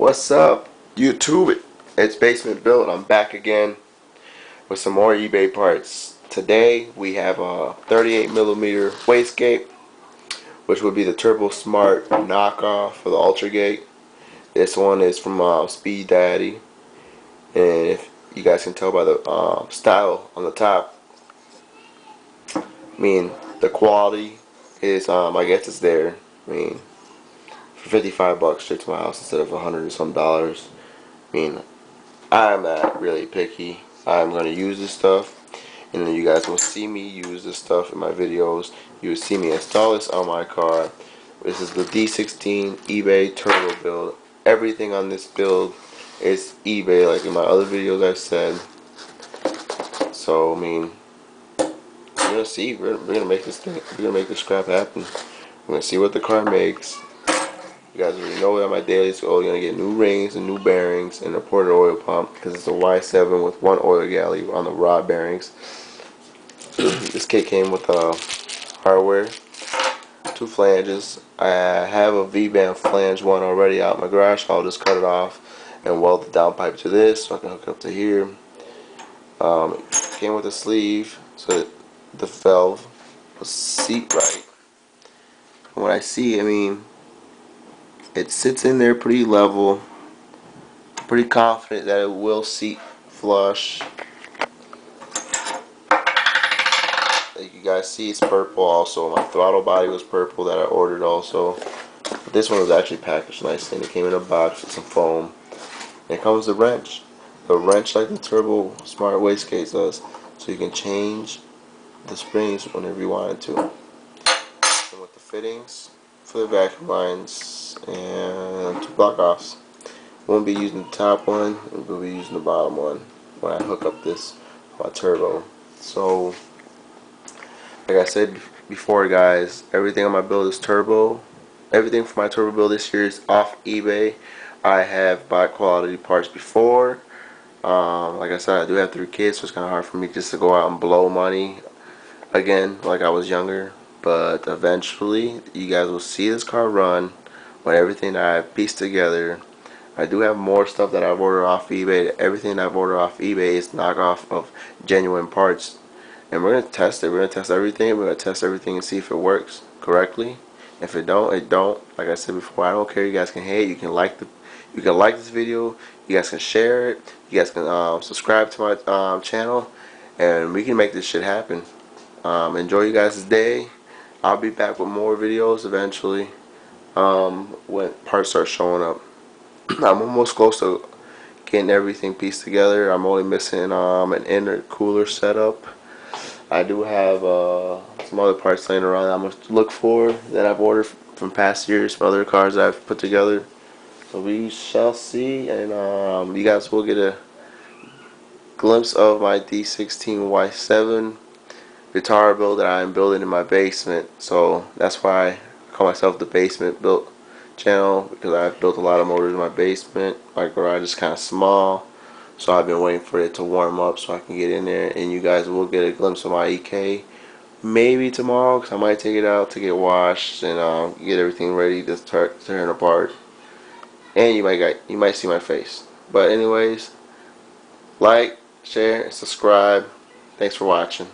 What's up, YouTube? It's Basement Built. I'm back again with some more eBay parts. Today we have a 38mm wastegate, which would be the Turbosmart knockoff for the ultragate. This one is from Speed Daddy, and if you guys can tell by the style on the top, I mean the quality is I guess it's there. I mean, for 55 bucks straight to my house instead of $100 and some dollars. I mean, I'm not really picky. I'm going to use this stuff, and then you guys will see me use this stuff in my videos. You will see me install this on my car. This is the D16 eBay turbo build. Everything on this build is eBay, like in my other videos I've said. So I mean, we're gonna see. We're gonna make this thing. We're gonna make this crap happen. We're gonna see what the car makes. You guys already know that my daily goal, you're going to get new rings and new bearings and a ported oil pump because it's a Y7 with one oil galley on the rod bearings. This kit came with hardware, 2 flanges. I have a V-band flange one already out in my garage, so I'll just cut it off and weld the downpipe to this so I can hook it up to here. It came with a sleeve so that the valve will seat right. And what I see, I mean, it sits in there pretty level. Pretty confident that it will seat flush. Like you guys see, it's purple also. My throttle body was purple that I ordered also. But this one was actually packaged nicely, and it came in a box with some foam. And it comes with a wrench. A wrench like the Turbosmart wastegate does. So you can change the springs whenever you wanted to. And with the fittings for the vacuum lines and 2 block offs. Won't be using the top one, we'll be using the bottom one when I hook up this my turbo. So like I said before, guys, everything on my build is turbo. Everything for my turbo build this year is off eBay. I have bought quality parts before. Like I said, I do have 3 kids, so it's kind of hard for me just to go out and blow money again like I was younger. But eventually you guys will see this car run with everything that I've pieced together. I do have more stuff that I've ordered off eBay. Everything I've ordered off eBay is knockoff of genuine parts. And we're going to test it. We're going to test everything. We're going to test everything and see if it works correctly. If it don't, it don't. Like I said before, I don't care. You guys can hate. You can like this video. You guys can share it. You guys can subscribe to my channel. And we can make this shit happen. Enjoy you guys' day. I'll be back with more videos eventually when parts start showing up. I'm almost close to getting everything pieced together. I'm only missing an intercooler setup. I do have some other parts laying around that I'm going to look for that I've ordered from past years from other cars that I've put together. So we shall see, and you guys will get a glimpse of my D16 Y7 guitar build that I'm building in my basement. So that's why I call myself the Basement Built channel, because I've built a lot of motors in my basement. My garage is kind of small, so I've been waiting for it to warm up so I can get in there, and you guys will get a glimpse of my EK maybe tomorrow, because I might take it out to get washed and get everything ready to start tearing apart, and you might see my face. But anyways, like, share, and subscribe. Thanks for watching.